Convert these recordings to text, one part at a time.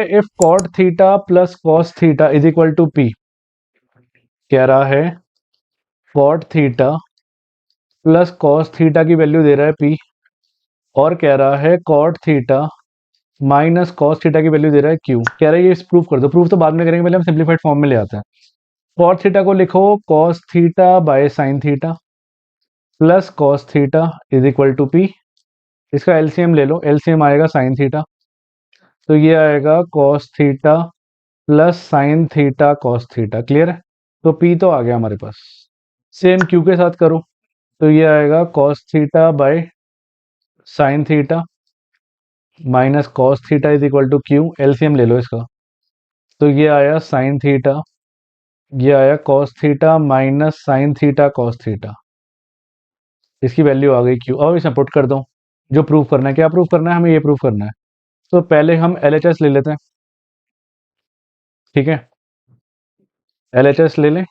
If cot theta plus cos theta is equal to P, कह रहा है cot theta plus cos theta की value दे रहा है पी, और कह रहा है cot theta minus cos theta की वैल्यू दे रहा है क्यू। कह रहा है ये प्रूफ कर दो। प्रूफ तो बाद में करेंगे, पहले हम सिंप्लीफाइड फॉर्म में ले आते हैं। कॉट थीटा को लिखो cos theta by sin theta plus cos theta is equal to P. इसका एलसीएम ले लो, एलसीएम आएगा साइन थीटा, तो ये आएगा cos theta plus sign theta cos theta. Clear है? तो पी तो आ गया हमारे पास। सेम क्यू के साथ करो, तो ये आएगा cos theta by sin theta minus cos theta is equal to Q. LCM ले लो इसका, तो ये आया साइन थीटा, ये आया cos theta minus sine theta cos theta. इसकी वैल्यू आ गई क्यू। अब इसे पुट कर दो। जो प्रूव करना है, क्या प्रूव करना है हमें? ये प्रूव करना है। तो पहले हम एलएचएस ले लेते हैं, ठीक है? एलएचएस ले लें।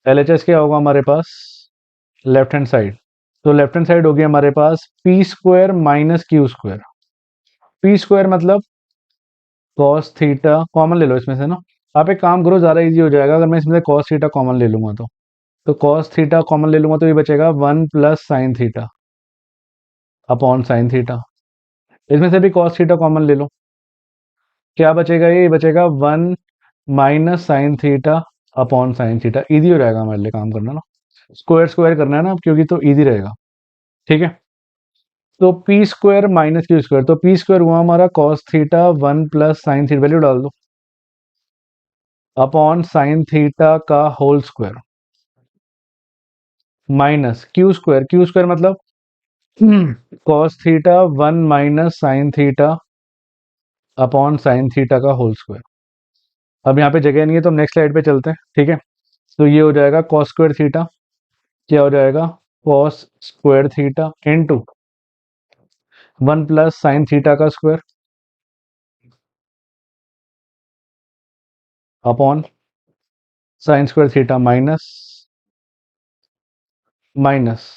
एलएचएस क्या होगा हमारे पास? Left hand side. तो लेफ्ट हैंड साइड होगी हमारे पास P square minus Q square. P square मतलब कॉस थीटा, कॉमन ले लो इसमें से ना। आप एक काम करो, ज़्यादा इजी हो जाएगा अगर मैं इसमें से कॉस थीटा कॉमन ले लूंगा तो कॉस थीटा कॉमन ले लूंगा तो ये बचेगा 1 plus sign theta upon sine theta. इसमें से भी कॉस थीटा कॉमन ले लो, क्या बचेगा? ये बचेगा 1 minus sine theta upon sine theta. Easy हो जाएगा हमारे लिए काम करना ना, स्क्वायर स्क्वायर करना है ना क्योंकि, तो ईजी रहेगा। ठीक है, तो P square minus Q square, तो पी स्क्वायर हुआ हमारा cos theta 1 plus sign theta, value डाल दो, अपॉन साइन थीटा का whole square minus Q square मतलब cos theta 1 minus sine theta upon sine theta का होल स्क्वायर। अब यहाँ पे जगह नहीं है तो हम नेक्स्ट स्लाइड पे चलते हैं, ठीक है? तो ये हो जाएगा कॉस स्क्वायर थीटा, क्या हो जाएगा? Cos square theta into 1 plus sign theta का square upon sign square theta minus minus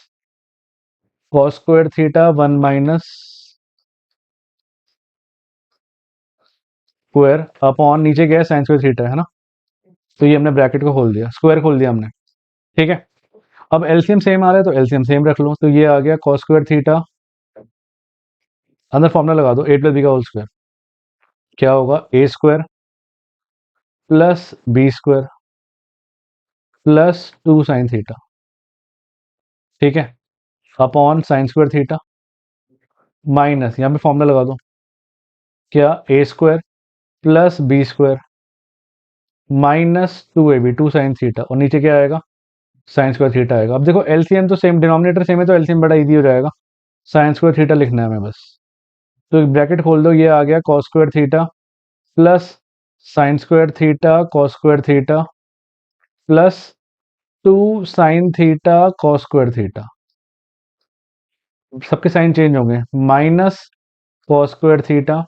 cos square theta 1 minus square upon नीचे गया साइन स्क्वायर थीटा, है ना? तो ये हमने ब्रैकेट को खोल दिया, स्क्वायर खोल दिया हमने, ठीक है? अब एलसीएम सेम आ रहा है तो एलसीएम सेम रख लो, तो ये आ गया कॉस स्क्वायर थीटा, अंदर फॉर्मूला लगा दो ए प्लस बी का होल स्क्वायर, क्या होगा? A square plus B square plus 2 sine theta, ठीक है? Upon sign square theta minus, यहाँ पे फॉर्मूला लगा दो, क्या? A square plus B square minus 2ab 2 sine theta, और नीचे क्या आएगा? साइन स्क्वायर थीटा आएगा। अब देखो एलसीएम तो सेम, डिनोमिनेटर सेम है तो एलसीएम बड़ा इजी हो जाएगा। साइन स्क्वायर थीटा लिखना है हमें बस, तो एक ब्रैकेट खोल दो, ये आ गया cos square theta plus sign square theta cos square theta plus 2 sine theta cos square theta. सबके साइन चेंज होंगे, माइनस कॉस स्क्वायर थीटा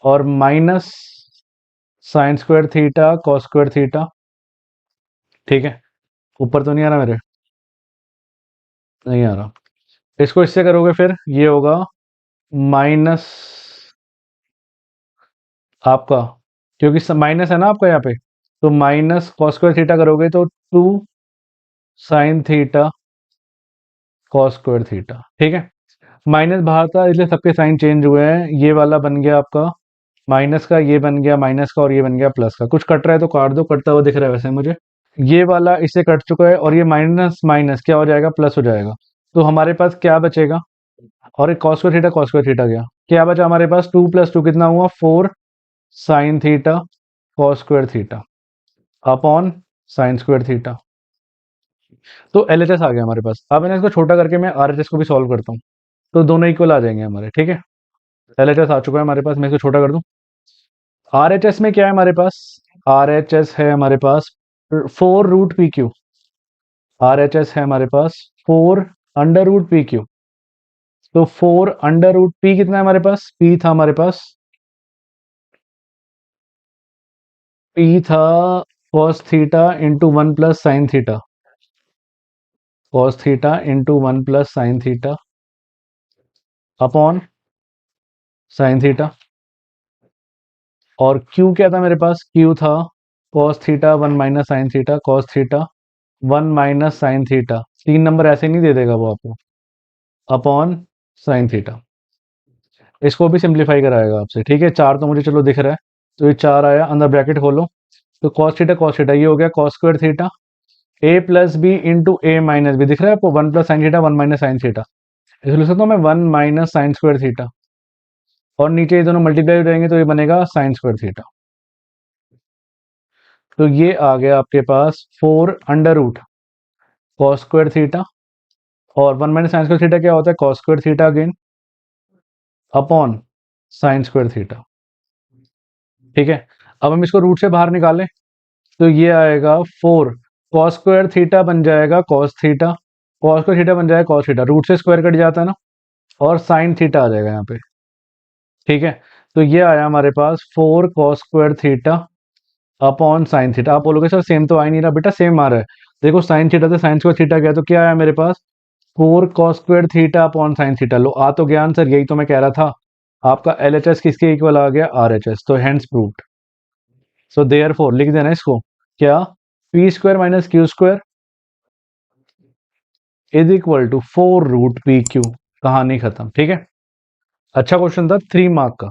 और minus sin square theta cos square theta, ठीक है? ऊपर तो नहीं आ रहा मेरे? नहीं आ रहा। इसको इससे करोगे फिर ये होगा माइनस आपका, क्योंकि माइनस है ना आपका यहाँ पे, तो माइनस कॉस स्क्वायर थीटा करोगे तो 2 sine theta cos square theta, ठीक है? माइनस बाहर था इसलिए सबके साइन चेंज हुए हैं। ये वाला बन गया आपका माइनस का, ये बन गया माइनस का, और ये बन गया प्लस का। कुछ कट रहा है तो काट दो, कटता हुआ दिख रहा है वैसे मुझे। ये वाला इससे कट चुका है और ये माइनस माइनस क्या हो जाएगा? प्लस हो जाएगा। तो हमारे पास क्या बचेगा? और एक कॉस स्क्वायर थीटा गया, क्या बचा हमारे पास? 2 प्लस 2 कितना हुआ? 4 sign theta cos square theta upon sign square theta. तो एलएचएस आ गया हमारे पास। अब मैंने इसको छोटा करके मैं आरएचएस को भी सॉल्व करता हूँ, तो दोनों इक्वल आ जाएंगे हमारे, ठीक है? एलएचएस आ चुका है हमारे पास, मैं इसको छोटा कर दूं। आरएचएस में क्या है हमारे पास? आरएचएस है हमारे पास 4 रूट पी क्यू। आरएचएस है हमारे पास 4 अंडर रूट पी क्यू। तो 4 अंडर रूट पी कितना है हमारे पास? पी था हमारे पास, पी था cos theta into 1 plus sign theta, cos theta into 1 plus sign theta upon sine theta, और Q क्या था मेरे पास? Q था cos theta 1 minus sine theta, cos theta 1 minus sine theta, 3 number ऐसे नहीं दे देगा वो आपको, अपॉन साइन थीटा। इसको भी सिंप्लीफाई कराएगा आपसे, ठीक है। 4 तो मुझे चलो दिख रहा है, तो ये 4 आया, अंदर ब्रैकेट खोलो, तो कॉस थीटा ये हो गया कॉस स्क्वायर थीटा, ए प्लस बी इंटू ए माइनस बी, दिख रहा है आपको? 1 plus sine theta 1 minus sine theta, इसको लिख सकता हूँ मैं 1 माइनस साइन स्क्वायर थीटा, और नीचे ये दोनों मल्टीप्लाई हो जाएंगे तो ये बनेगा साइन स्क्वायर थीटा। तो ये आ गया आपके पास 4 under root cos square theta, और 1 माइनस साइन स्क्वायर थीटा क्या होता है? Cos square theta again, upon sign square theta, ठीक है। अब हम इसको रूट से बाहर निकालें, तो ये आएगा 4 कॉस स्क्वायर थीटा बन जाएगा cos theta, cos square theta बन जाएगा कॉस थीटा, रूट से स्क्वायर कट जाता है ना, और साइन थीटा आ जाएगा यहाँ पे, ठीक है। तो ये आया हमारे पास 4 cos square theta upon sine theta. आप बोलोगे सर सेम तो आ ही नहीं रहा, बेटा सेम आ रहा है। देखो साइन थीटा से साइन स्क्वायर थीटा गया तो क्या आया मेरे पास? 4 cos square theta upon sine theta. लो आ तो गया आंसर, यही तो मैं कह रहा था। आपका LHS किसके इक्वल आ गया? RHS, तो हेंस प्रूव्ड। सो देयरफॉर लिख देना इसको, क्या? P square minus Q square is equal to 4 root P Q. कहानी खत्म, ठीक है। अच्छा क्वेश्चन था, 3 मार्क का।